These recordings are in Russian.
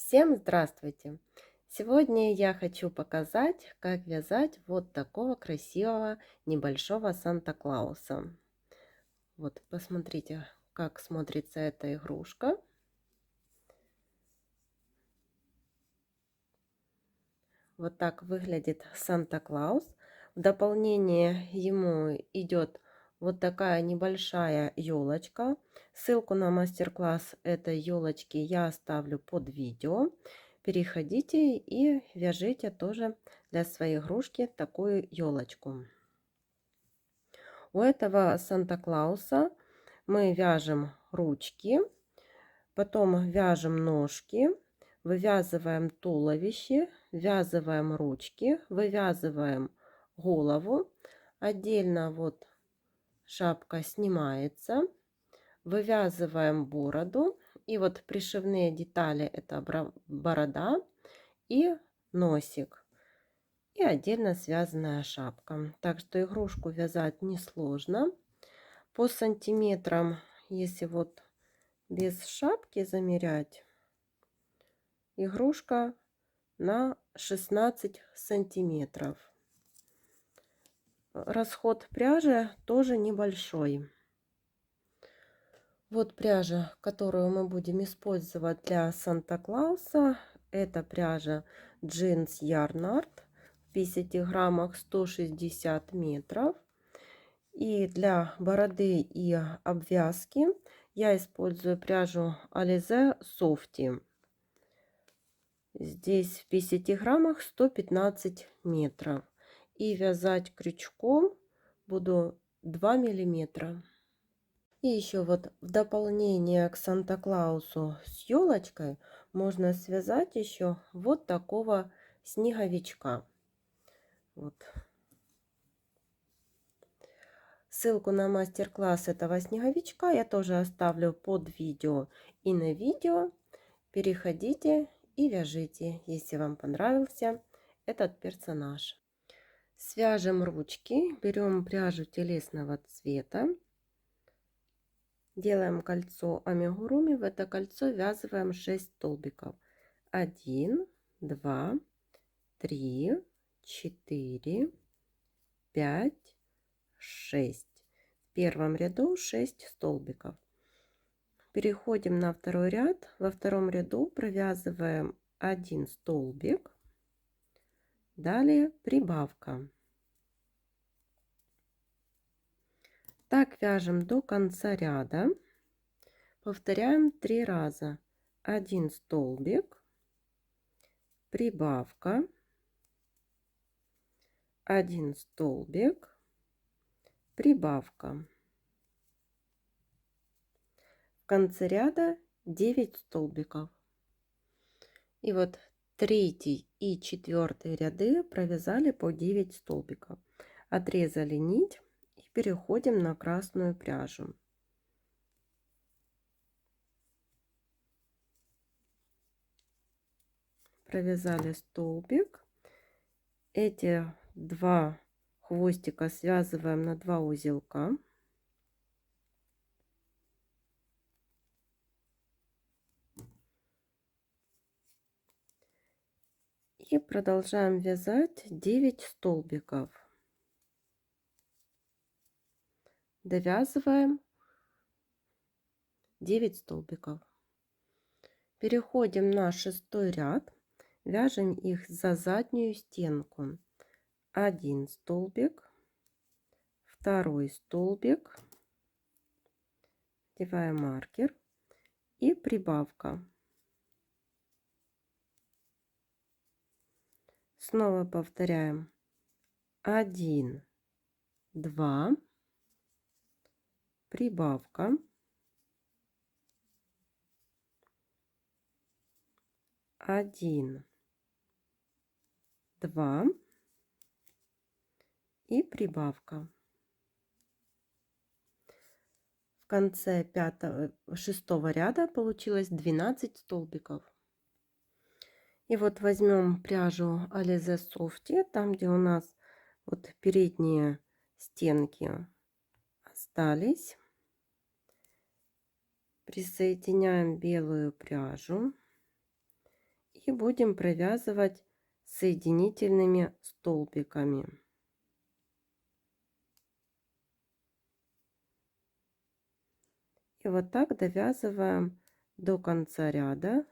Всем здравствуйте! Сегодня я хочу показать, как вязать вот такого красивого небольшого Санта-Клауса. Вот, посмотрите, как смотрится эта игрушка. Вот так выглядит Санта-Клаус. В дополнение ему идет вот такая небольшая елочка. Ссылку на мастер-класс этой елочки я оставлю под видео. Переходите и вяжите тоже для своей игрушки такую елочку. У этого Санта-Клауса мы вяжем ручки, потом вяжем ножки, вывязываем туловище, ввязываем ручки, вывязываем голову. Отдельно вот шапка снимается, вывязываем бороду. И вот пришивные детали — это борода и носик. И отдельно связанная шапка. Так что игрушку вязать несложно. По сантиметрам, если вот без шапки замерять, игрушка на 16 сантиметров. Расход пряжи тоже небольшой. Вот пряжа, которую мы будем использовать для Санта-Клауса. Это пряжа Jeans Yarn Art. В 50 граммах 160 метров. И для бороды и обвязки я использую пряжу Alize Softy. Здесь в 50 граммах 115 метров. И вязать крючком буду 2 миллиметра. И еще вот в дополнение к Санта-Клаусу с елочкой можно связать еще вот такого снеговичка. Вот. Ссылку на мастер-класс этого снеговичка я тоже оставлю под видео и на видео. Переходите и вяжите, если вам понравился этот персонаж. Свяжем ручки, берем пряжу телесного цвета, делаем кольцо амигуруми, в это кольцо ввязываем 6 столбиков. 1, 2, 3, 4, 5, 6. В первом ряду 6 столбиков. Переходим на второй ряд. Во втором ряду провязываем 1 столбик. Далее прибавка. Так вяжем до конца ряда. Повторяем 3 раза. 1 столбик, прибавка, 1 столбик, прибавка. В конце ряда 9 столбиков. И вот третий и четвертый ряды провязали по 9 столбиков. Отрезали нить и переходим на красную пряжу. Провязали столбик. Эти два хвостика связываем на 2 узелка. И продолжаем вязать 9 столбиков. Довязываем 9 столбиков. Переходим на 6-й ряд. Вяжем их за заднюю стенку. 1 столбик, 2 столбик, одеваем маркер и прибавка. Снова повторяем 1, 2, прибавка, 1, 2 и прибавка. В конце 6-го ряда получилось 12 столбиков. И вот возьмем пряжу Alize Softy, там где у нас вот передние стенки остались. Присоединяем белую пряжу И будем провязывать соединительными столбиками. И вот так довязываем до конца ряда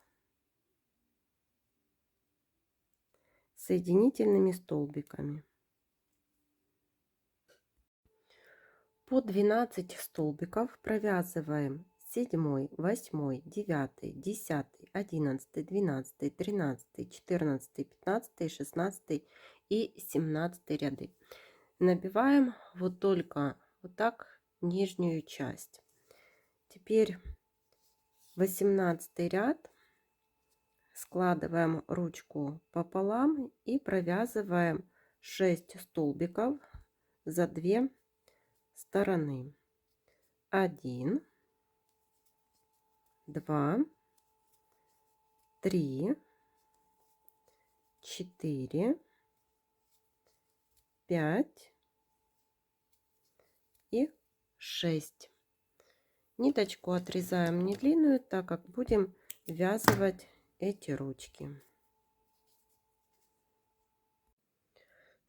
соединительными столбиками. По 12 столбиков провязываем 7, 8, 9, 10, 11, 12, 13, 14, 15, 16 и 17 ряды. Набиваем вот только вот так нижнюю часть. Теперь 18 ряд. Складываем ручку пополам и провязываем 6 столбиков за 2 стороны. 1, 2, 3, 4, 5 и 6. Ниточку отрезаем не длинную, так как будем ввязывать эти ручки.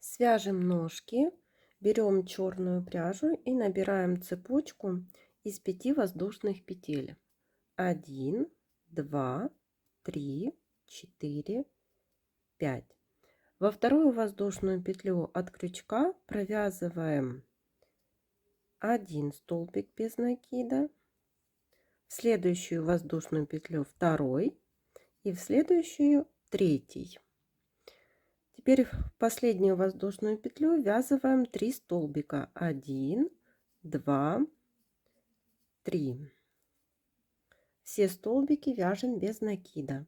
Свяжем ножки, берем черную пряжу и набираем цепочку из 5 воздушных петель. 1, 2, 3, 4, 5. Во вторую воздушную петлю от крючка провязываем 1 столбик без накида, в следующую воздушную петлю 2 и в следующую 3. Теперь в последнюю воздушную петлю ввязываем 3 столбика. 1, 2, 3. Все столбики вяжем без накида.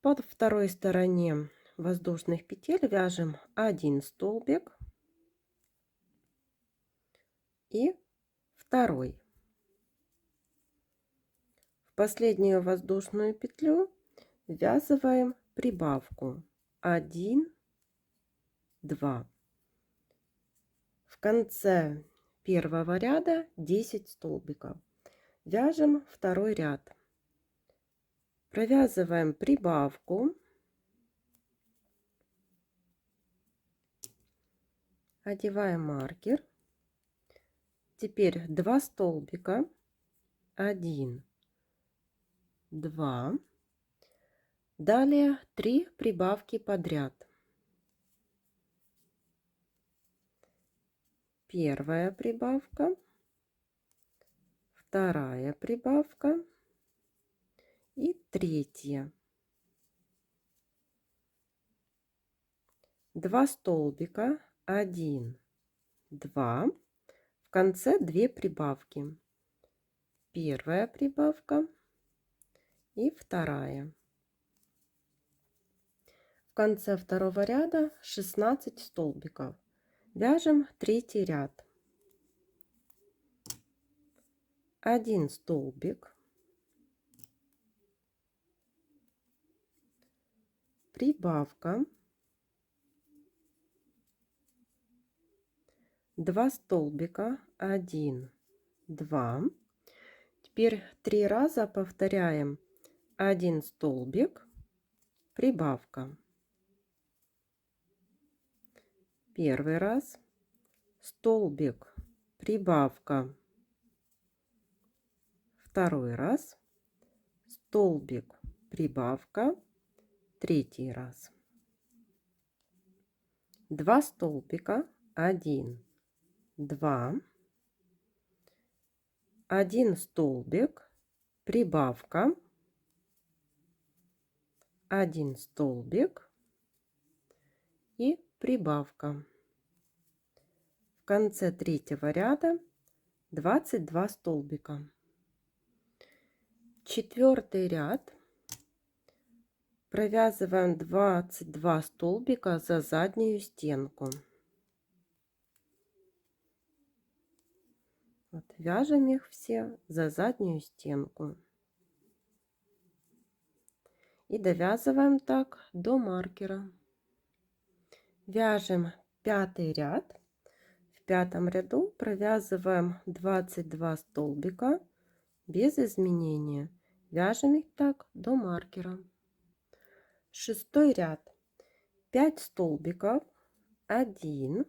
Под второй стороне воздушных петель вяжем 1 столбик и 2. В последнюю воздушную петлю ввязываем прибавку 1, 2. В конце первого ряда 10 столбиков. Вяжем второй ряд. Провязываем прибавку, одеваем маркер. Теперь 2 столбика, 1, 2. Далее 3 прибавки подряд. Первая прибавка, вторая прибавка и третья. 2 столбика, 1, 2. В конце 2 прибавки. Первая прибавка и вторая. В конце второго ряда 16 столбиков. Вяжем третий ряд. 1 столбик, прибавка, 2 столбика, 1, 2. Теперь 3 раза повторяем 1 столбик, прибавка. Первый раз, столбик, прибавка. Второй раз, столбик, прибавка. Третий раз. 2 столбика, 1, 2. 1 столбик, прибавка. 1 столбик и прибавка. В конце третьего ряда 22 столбика. Четвертый ряд. Провязываем 22 столбика за заднюю стенку. Вот, вяжем их все за заднюю стенку. И довязываем так до маркера. Вяжем 5 ряд. В 5 ряду провязываем 22 столбика без изменения. Вяжем их так до маркера. Шестой ряд. 5 столбиков. 1,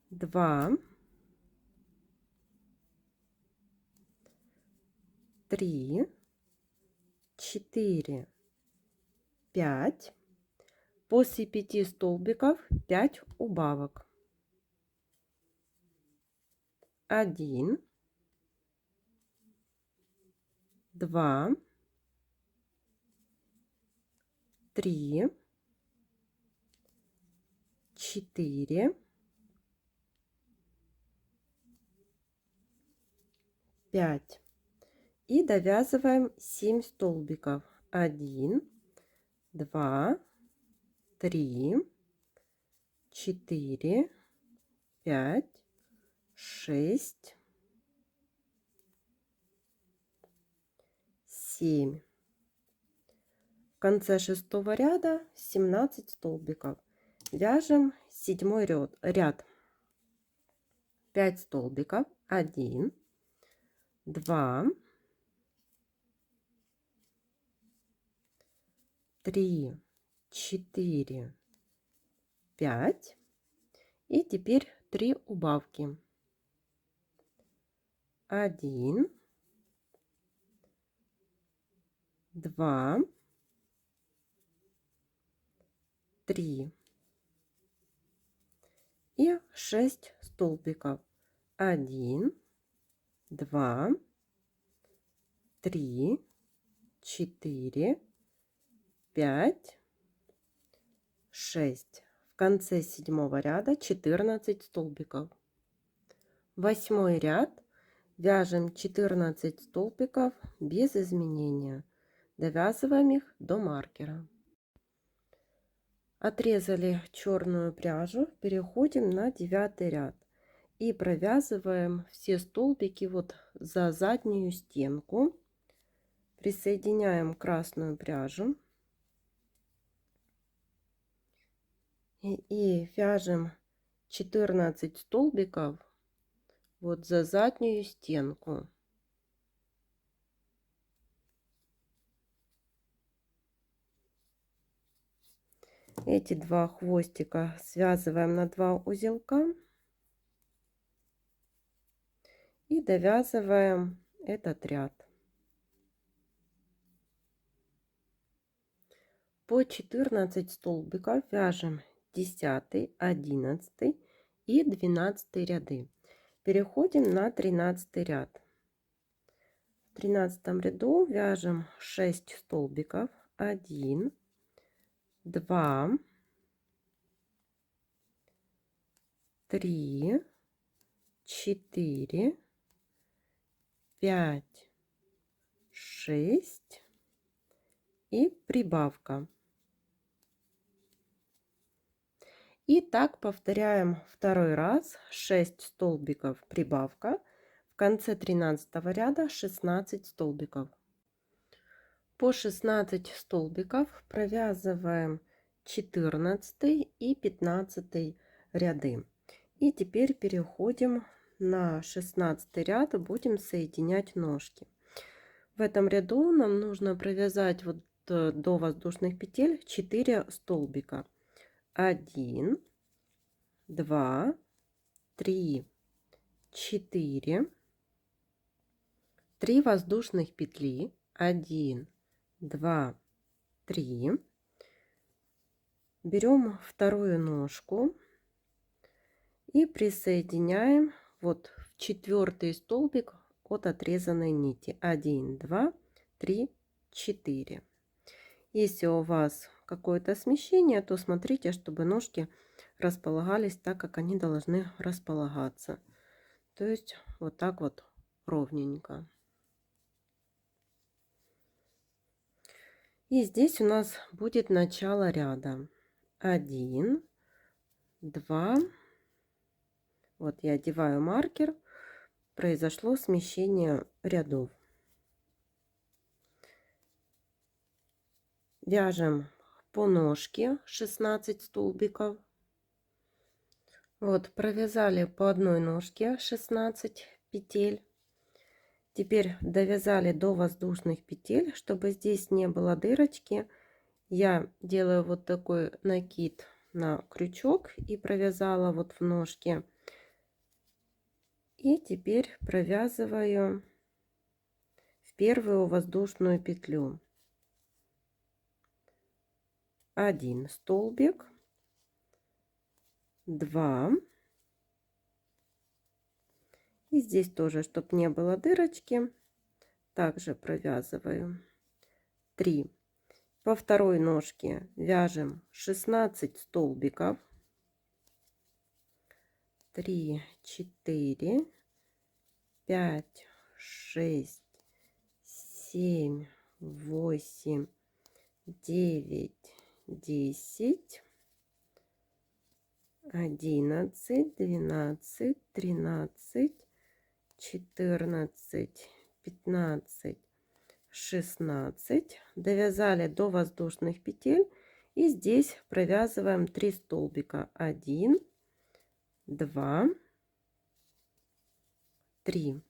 2, 3, 4, 5. После 5 столбиков 5 убавок. 1, 2, 3, 4, 5. И довязываем 7 столбиков. 1, 2, 3, 4, 5, 6, 7. В конце шестого ряда 17 столбиков. Вяжем седьмой ряд. 5 столбиков. 1, 2, 3, 4, 5. И теперь 3 убавки. 1, 2, 3 и 6 столбиков. 1, 2, 3, 4, 5, 6. В конце седьмого ряда 14 столбиков. Восьмой ряд. Вяжем 14 столбиков без изменения. Довязываем их до маркера. Отрезали черную пряжу, переходим на 9 ряд и провязываем все столбики вот за заднюю стенку. Присоединяем красную пряжу и вяжем 14 столбиков вот за заднюю стенку. Эти два хвостика связываем на 2 узелка и довязываем этот ряд. По 14 столбиков вяжем 10, 11 и 12 ряды. Переходим на 13 ряд. В 13 ряду вяжем 6 столбиков. 1, 2, 3, 4, 5, 6 и прибавка. И так повторяем второй раз. 6 столбиков прибавка. В конце 13 ряда 16 столбиков. По 16 столбиков провязываем 14 и 15 ряды. И теперь переходим на 16 ряд, будем соединять ножки. В этом ряду нам нужно провязать вот до воздушных петель 4 столбика. 1, 2, 3, 4, 3 воздушных петли. 1, 2, 3. Берем вторую ножку и присоединяем вот в 4 столбик от отрезанной нити. 1, 2, 3, 4. Если у вас какое-то смещение, то смотрите, чтобы ножки располагались так, как они должны располагаться. То есть вот так вот ровненько. И здесь у нас будет начало ряда. 1, 2. Вот я одеваю маркер. Произошло смещение рядов. Вяжем по ножке 16 столбиков. Вот провязали по одной ножке 16 петель. Теперь довязали до воздушных петель. Чтобы здесь не было дырочки, я делаю вот такой накид на крючок и провязала вот в ножке. И теперь провязываю в первую воздушную петлю 1 столбик, 2, и здесь тоже, чтобы не было дырочки, также провязываю 3. По второй ножке вяжем 16 столбиков, 3, 4, 5, 6, 7, 8, 9, 10, 11, 12, 13, 14, 15, 16. Довязали до воздушных петель. И здесь провязываем 3 столбика. 1, 2, 3.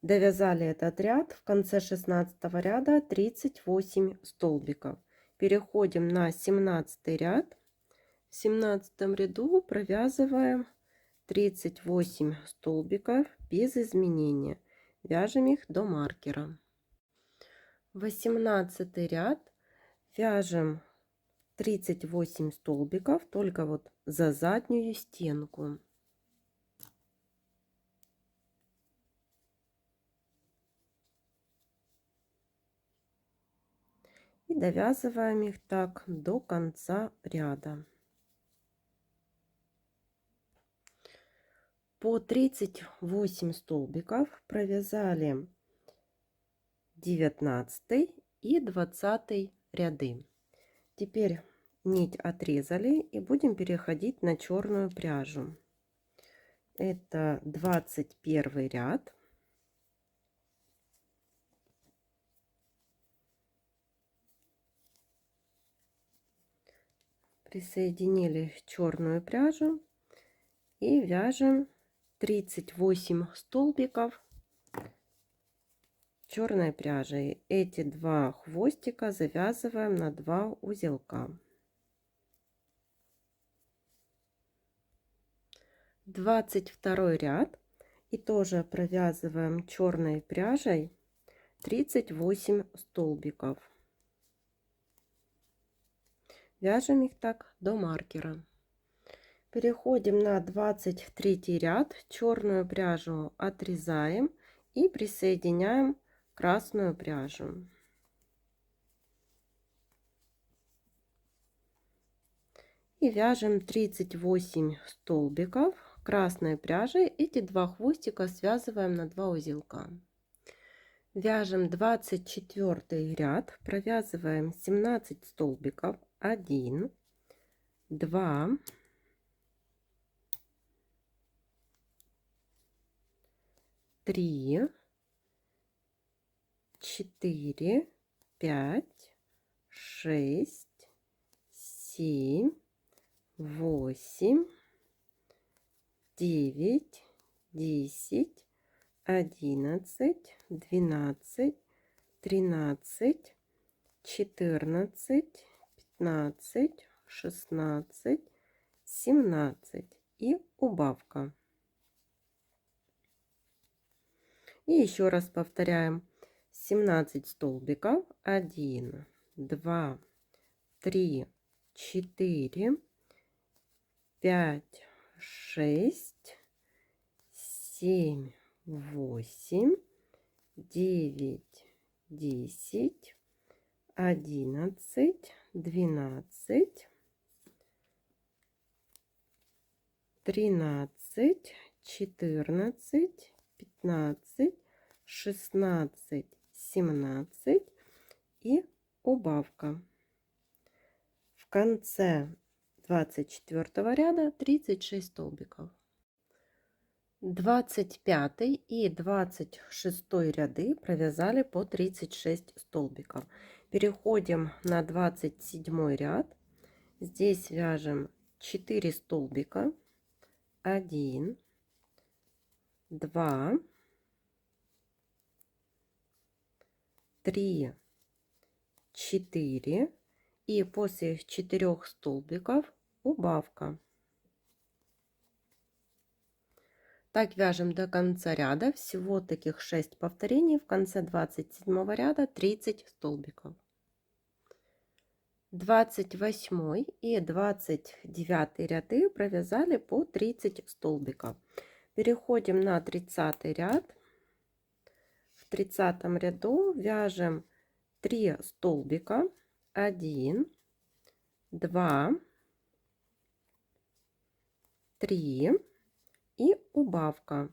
Довязали этот ряд. В конце 16 ряда 38 столбиков. Переходим на 17 ряд. В 17 ряду провязываем 38 столбиков без изменения. Вяжем их до маркера. 18 ряд. Вяжем 38 столбиков, только вот за заднюю стенку. И довязываем их так до конца ряда. По 38 столбиков провязали 19 и 20 ряды. Теперь нить отрезали и будем переходить на черную пряжу. Это 21 ряд. Присоединили черную пряжу и вяжем 38 столбиков черной пряжей. Эти 2 хвостика завязываем на 2 узелка. 22 ряд, и тоже провязываем черной пряжей 38 столбиков. Вяжем их так до маркера. Переходим на 23 ряд, черную пряжу отрезаем и присоединяем красную пряжу. И вяжем 38 столбиков красной пряжей. Эти 2 хвостика связываем на 2 узелка. Вяжем 24 ряд, провязываем 17 столбиков. 1, 2, 3, 4, 5, 6, 7, 8, 9, 10, 11, 12, 13, 14, 15, 16, 17 и убавка. И еще раз повторяем: 17 столбиков. 1, 2, 3, 4, 5, 6, 7, 8, 9, 10, 11, 12, 13, 14, 15, 16, 17 и убавка. В конце 24 ряда 36 столбиков. 25 и 26 ряды провязали по 36 столбиков. Переходим на 27 ряд. Здесь вяжем 4 столбика. 1, 2, 3, 4. И после 4 столбиков убавка. Так вяжем до конца ряда. Всего таких 6 повторений. В конце 27 ряда 30 столбиков. 28 и 29 ряды провязали по 30 столбиков. Переходим на 30 ряд. В 30 ряду вяжем 3 столбика. 1, 2, 3 и убавка.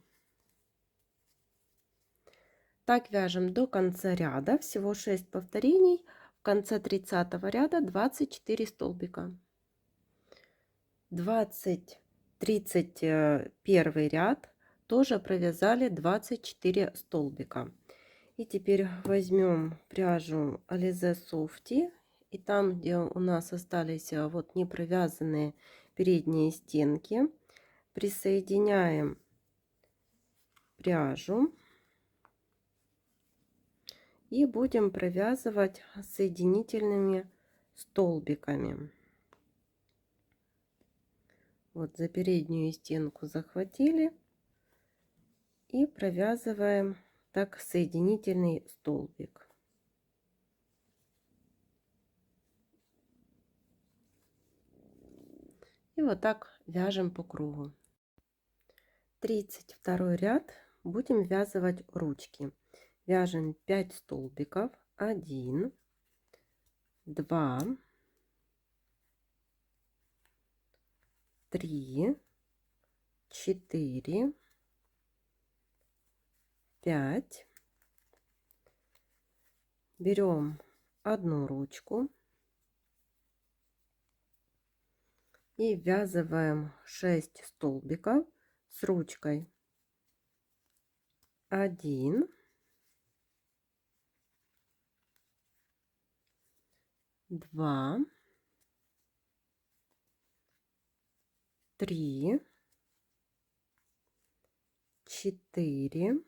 Так вяжем до конца ряда. Всего 6 повторений. В конце 30 ряда 24 столбика. 31 ряд тоже провязали 24 столбика. И теперь возьмем пряжу Alize Softy. И там, где у нас остались вот не провязанные передние стенки, присоединяем пряжу и будем провязывать соединительными столбиками. Вот за переднюю стенку захватили и провязываем так соединительный столбик. И вот так вяжем по кругу. 32 ряд будем вязывать ручки. Вяжем 5 столбиков. 1, 2, 3, 4, 5. Берем одну ручку и ввязываем 6 столбиков с ручкой. 1, 2, 3, 4,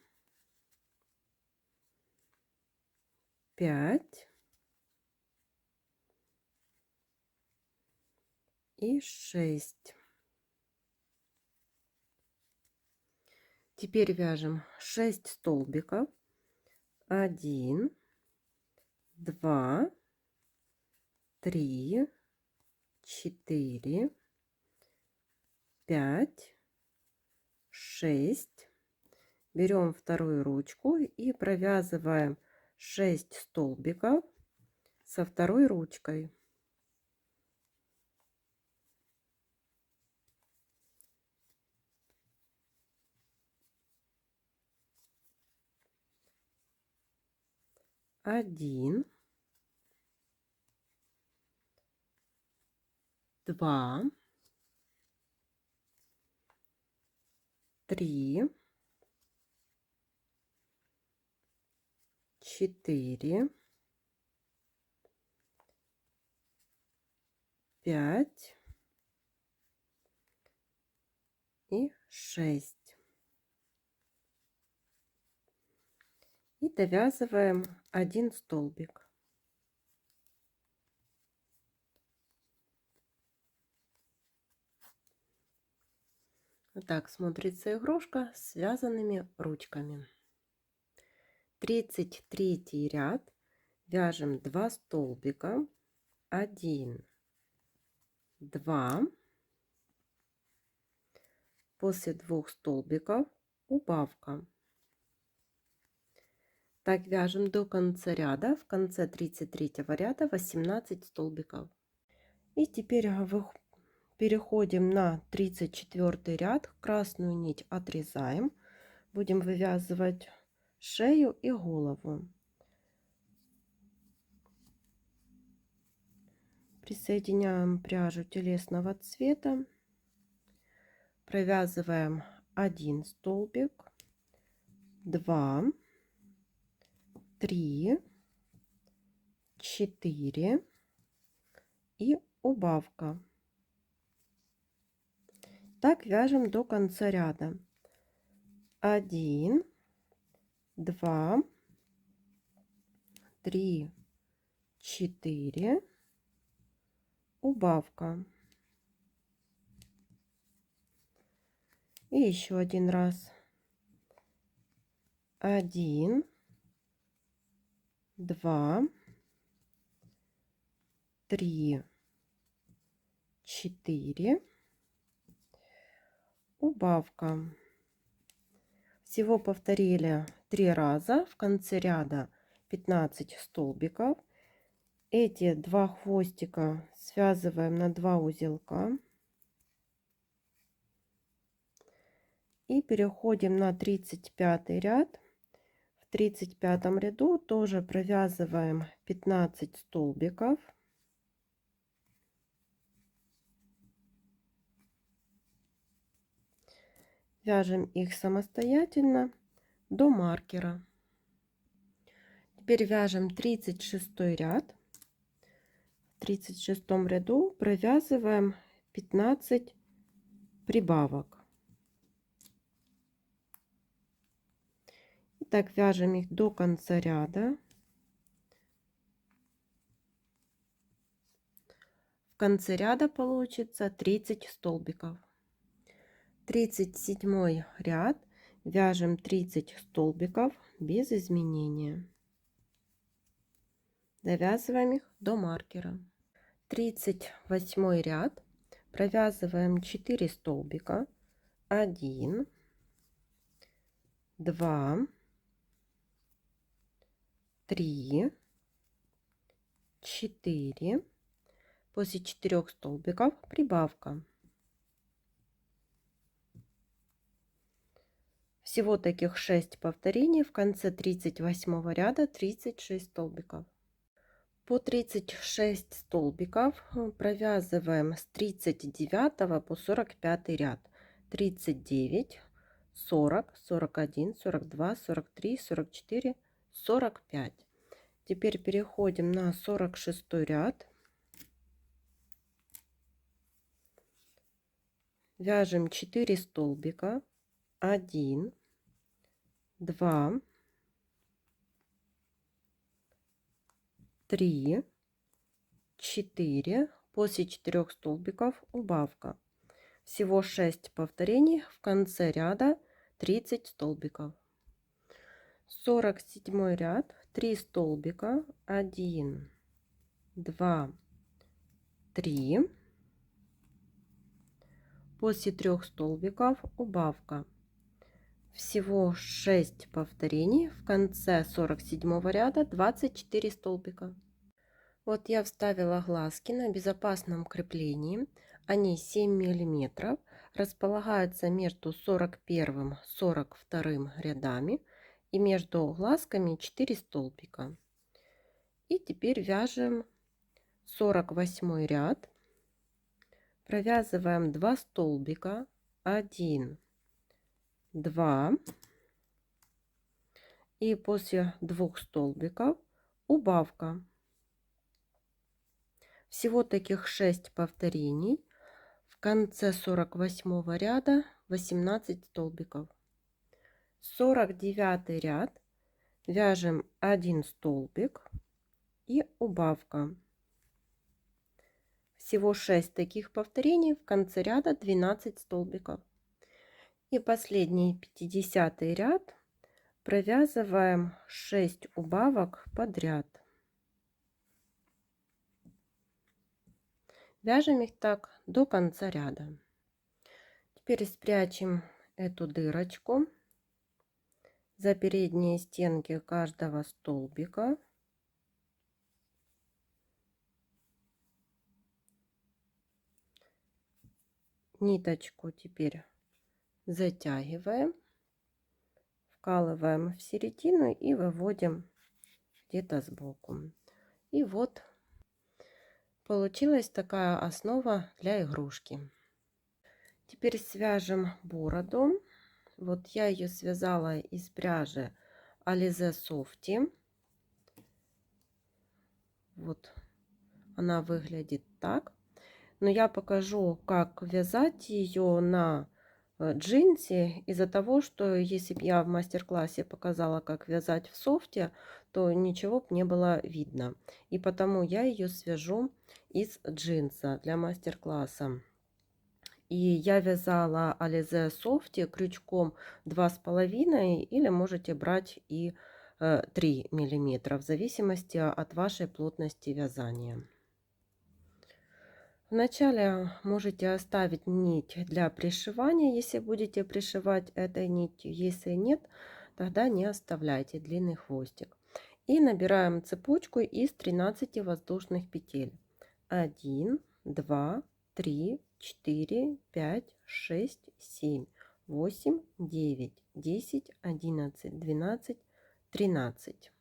5 и 6. Теперь вяжем 6 столбиков. 1, 2, 3, 4, 5, 6. Берем вторую ручку и провязываем 6 столбиков со второй ручкой. Один, 2, 3, 4, 5 и 6. И довязываем один столбик. Вот так смотрится игрушка с связанными ручками. 33 ряд. Вяжем 2 столбика. 1, 2. После 2 столбиков убавка. Так вяжем до конца ряда. В конце 33 ряда 18 столбиков. И теперь переходим на 34 ряд. Красную нить отрезаем. Будем вывязывать шею и голову. Присоединяем пряжу телесного цвета. Провязываем 1 столбик, 2, 3, 4 и убавка. Так вяжем до конца ряда. 1, 2, 3, 4, убавка. И еще один раз. 1, 2, 3, 4, убавка. Всего повторили 3 раза. В конце ряда 15 столбиков. Эти 2 хвостика связываем на 2 узелка. И переходим на 35 ряд. В 35 ряду тоже провязываем 15 столбиков. Вяжем их самостоятельно до маркера. Теперь вяжем 36 ряд. В 36 ряду провязываем 15 прибавок. Так вяжем их до конца ряда. В конце ряда получится 30 столбиков. 37 ряд. Вяжем 30 столбиков без изменения. Довязываем их до маркера. 38 ряд. Провязываем 4 столбика. 1, 2, 3, 4. После 4 столбиков прибавка. Всего таких 6 повторений. В конце 38 ряда 36 столбиков. По 36 столбиков провязываем с 39 по 45 ряд. 39, 40, 41, 42, 43, 44, 45. Теперь переходим на 46 ряд. Вяжем 4 столбика. 1, 2, 3, 4. После 4 столбиков убавка. Всего 6 повторений. В конце ряда 30 столбиков. 47 ряд. 3 столбика. 1, 2, 3. После 3 столбиков убавка. Всего 6 повторений. В конце 47 ряда 24 столбика. Вот я вставила глазки на безопасном креплении. Они 7 миллиметров. Располагаются между 41 и 42 рядами. И между глазками 4 столбика. И теперь вяжем 48 ряд. Провязываем 2 столбика. 1, 2. И после 2 столбиков убавка. Всего таких 6 повторений. В конце 48 ряда 18 столбиков. 49 ряд. Вяжем 1 столбик и убавка. Всего 6 таких повторений. В конце ряда 12 столбиков. И последний 50 ряд. Провязываем 6 убавок подряд. Вяжем их так до конца ряда. Теперь спрячем эту дырочку за передние стенки каждого столбика. Ниточку теперь затягиваем, вкалываем в середину и выводим где-то сбоку. И вот получилась такая основа для игрушки. Теперь свяжем бороду. Вот я ее связала из пряжи Alize Softy. Вот она выглядит так. Но я покажу, как вязать ее на джинсе из-за того, что если бы я в мастер-классе показала, как вязать в софте, то ничего бы не было видно. И потому я ее свяжу из джинса для мастер-класса. И я вязала Alize Softy крючком 2,5 или можете брать и 3 миллиметра в зависимости от вашей плотности вязания. Вначале можете оставить нить для пришивания, если будете пришивать этой нитью. Если нет, тогда не оставляйте длинный хвостик. И набираем цепочку из 13 воздушных петель. 1, 2, 3, 4, 5, 6, 7, 8, 9, 10, 11, 12, 13.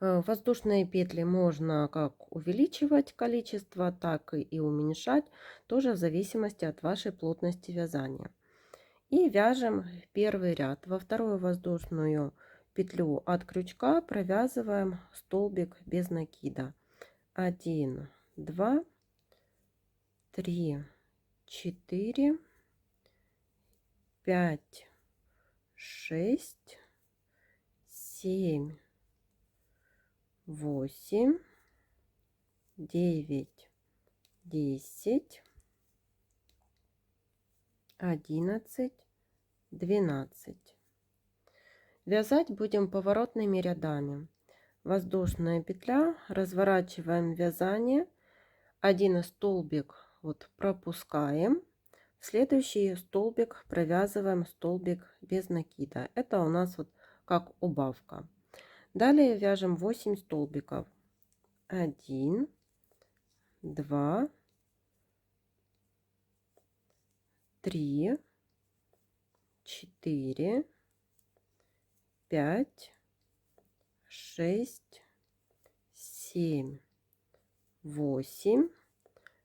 Воздушные петли можно как увеличивать количество, так и уменьшать, тоже в зависимости от вашей плотности вязания. И вяжем первый ряд. Во вторую воздушную петлю от крючка провязываем столбик без накида. 1, 2, 3, 4, 5, 6, 7, 8, 9, 10, 11, 12. Вязать будем поворотными рядами. Воздушная петля, разворачиваем вязание, один столбик вот пропускаем, в следующий столбик провязываем столбик без накида. Это у нас вот как убавка. Далее вяжем 8 столбиков. 1, 2, 3, 4, 5, 6, 7, 8.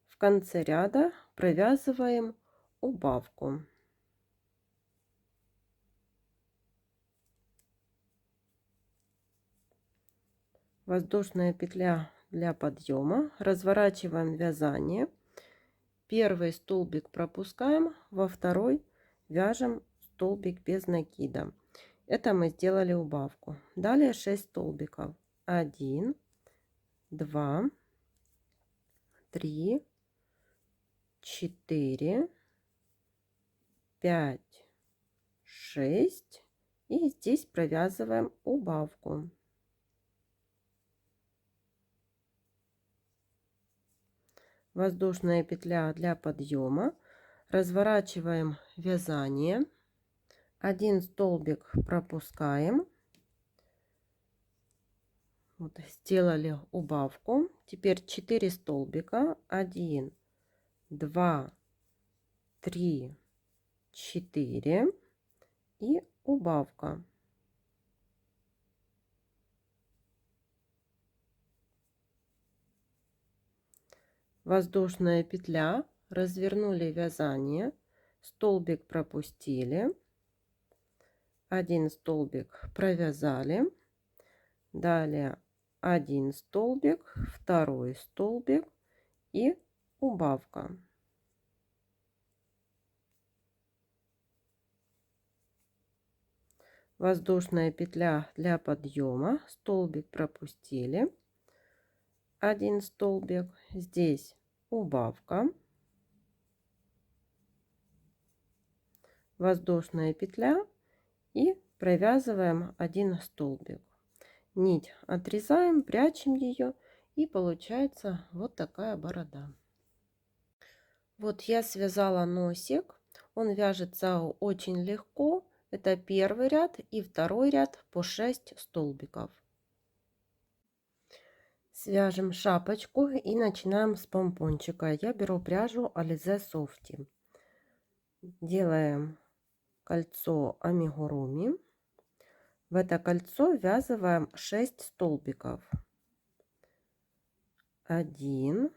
В конце ряда провязываем убавку. Воздушная петля для подъема. Разворачиваем вязание. Первый столбик пропускаем, во второй вяжем столбик без накида. Это мы сделали убавку. Далее 6 столбиков. 1, 2, 3, 4, 5, 6. И здесь провязываем убавку. Воздушная петля для подъема. Разворачиваем вязание. Один столбик пропускаем. Вот, сделали убавку. Теперь 4 столбика. 1, 2, 3, 4 и убавка. Воздушная петля, развернули вязание, столбик пропустили, один столбик провязали, далее один столбик, второй столбик и убавка. Воздушная петля для подъема, столбик пропустили, один столбик, здесь убавка, воздушная петля и провязываем один столбик. Нить отрезаем, прячем ее, и получается вот такая борода. Вот я связала носик, он вяжется очень легко. Это первый ряд и второй ряд по 6 столбиков. Свяжем шапочку и начинаем с помпончика. Я беру пряжу Alize Softy. Делаем кольцо амигуруми. В это кольцо ввязываем 6 столбиков. 1,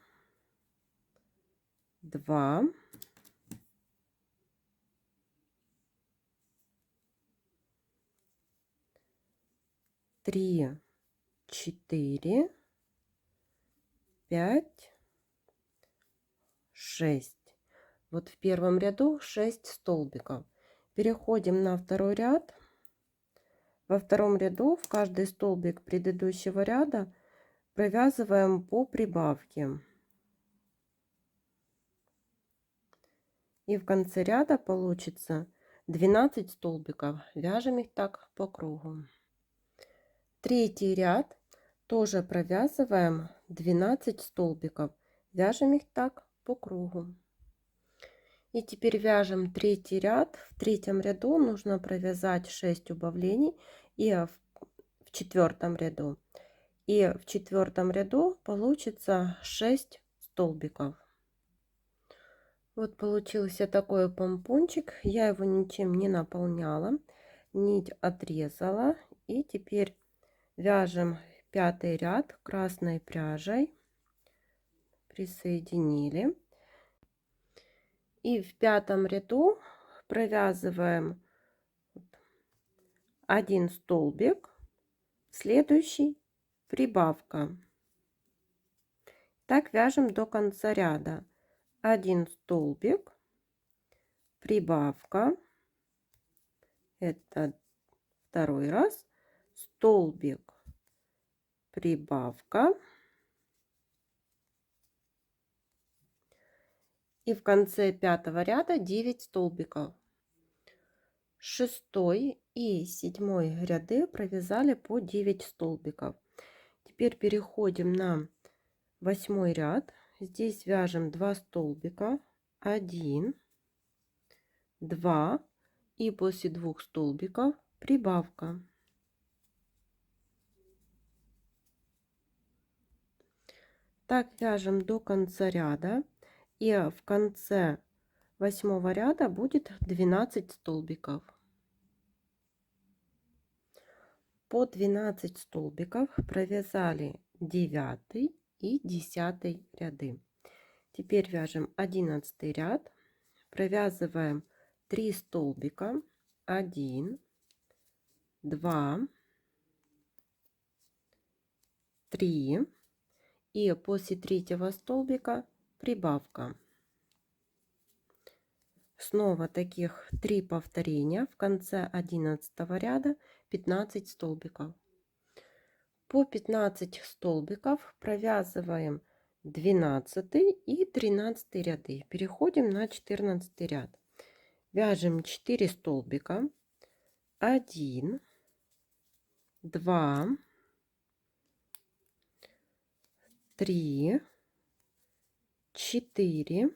2, 3, 4, 5, 6. Вот в первом ряду 6 столбиков. Переходим на второй ряд. Во втором ряду в каждый столбик предыдущего ряда провязываем по прибавке. И в конце ряда получится 12 столбиков. Вяжем их так по кругу. Третий ряд тоже провязываем 12 столбиков. Вяжем их так по кругу. И теперь вяжем третий ряд. В третьем ряду нужно провязать 6 убавлений и в четвертом ряду. И в четвертом ряду получится 6 столбиков. Вот получился такой помпончик. Я его ничем не наполняла. Нить отрезала. И теперь вяжем пятый ряд красной пряжей. Присоединили. И в пятом ряду провязываем один столбик, следующий прибавка. Так вяжем до конца ряда. Один столбик, прибавка, это второй раз, столбик, прибавка. И в конце пятого ряда 9 столбиков. Шестой и седьмой ряды провязали по 9 столбиков. Теперь переходим на восьмой ряд. Здесь вяжем 2 столбика, 1, 2 и после 2 столбиков прибавка. Так вяжем до конца ряда. И в конце восьмого ряда будет 12 столбиков. По 12 столбиков провязали 9 и 10 ряды. Теперь вяжем 11 ряд, провязываем 3 столбика, 1, 2, 3 и после третьего столбика прибавка. Снова таких 3 повторения. В конце 11 ряда 15 столбиков. По 15 столбиков провязываем 12 и 13 ряды. Переходим на 14 ряд. Вяжем 4 столбика, 1, 2, 3, 4.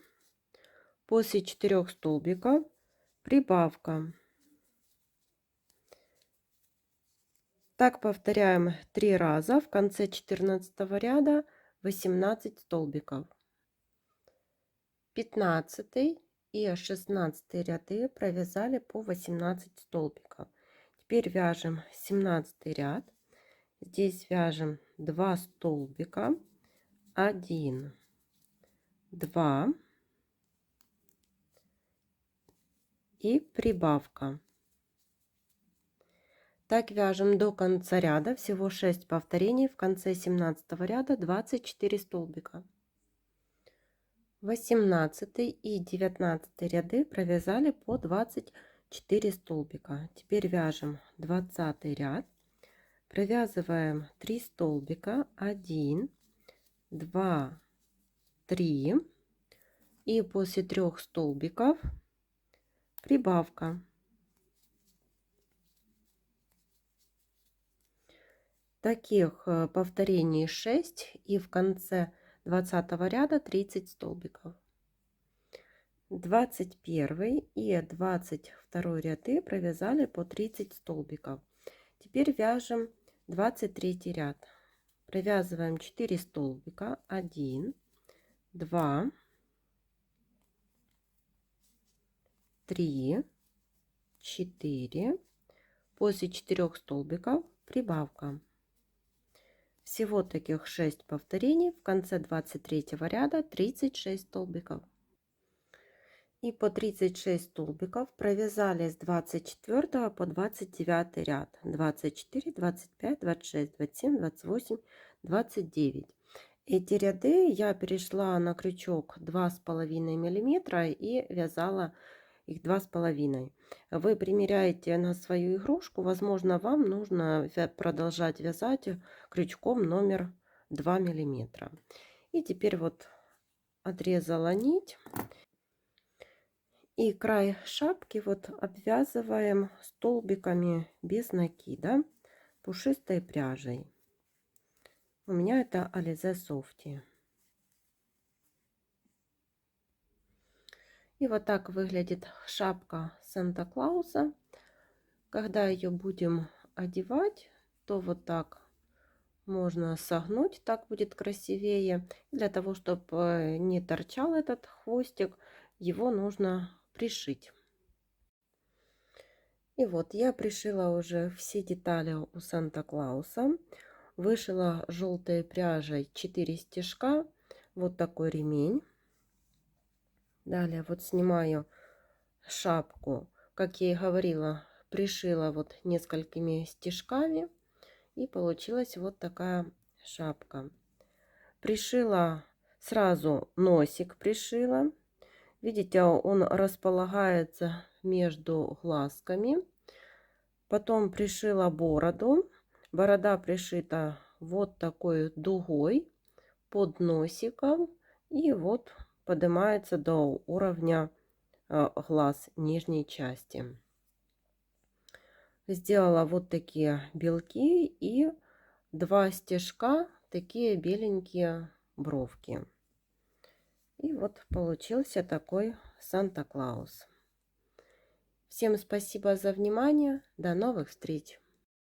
После 4 столбиков прибавка. Так повторяем 3 раза. В конце 14 ряда 18 столбиков. 15 и 16 ряды провязали по 18 столбиков. Теперь вяжем 17 ряд. Здесь вяжем 2 столбика, 1, 2 и прибавка. Так вяжем до конца ряда. Всего 6 повторений. В конце 17 ряда 24 столбика. 18 и 19 ряды провязали по 24 столбика. Теперь вяжем 20 ряд. Провязываем 3 столбика, 1, 2, 3 и после 3 столбиков прибавка. Таких повторений 6 и в конце 20 ряда 30 столбиков. 21 и 22 ряды провязали по 30 столбиков. Теперь вяжем 23 ряд. Провязываем 4 столбика, 1, 2, 3, 4. После 4 столбиков прибавка. Всего таких 6 повторений. В конце 23 ряда 36 столбиков. И по 36 столбиков провязали с 24 по 29 ряд. 24, 25, 26, 27, 28, 29. Эти ряды я перешла на крючок 2,5 миллиметра и вязала их 2,5. Вы примеряете на свою игрушку, возможно, вам нужно продолжать вязать крючком номер 2 миллиметра. И теперь вот отрезала нить и край шапки вот обвязываем столбиками без накида пушистой пряжей. У меня это Alize Softy. И вот так выглядит шапка Санта-Клауса. Когда ее будем одевать, то вот так можно согнуть, так будет красивее. Для того, чтобы не торчал этот хвостик, его нужно пришить. И вот я пришила уже все детали у Санта-Клауса. Вышила желтой пряжей 4 стежка. Вот такой ремень. Далее вот снимаю шапку, как я и говорила, пришила вот несколькими стежками, и получилась вот такая шапка. Пришила сразу носик, пришила. Видите, он располагается между глазками. Потом пришила бороду. Борода пришита вот такой дугой под носиком, и вот поднимается до уровня глаз нижней части. Сделала вот такие белки и 2 стежка, такие беленькие бровки. И вот получился такой Санта-Клаус. Всем спасибо за внимание. До новых встреч!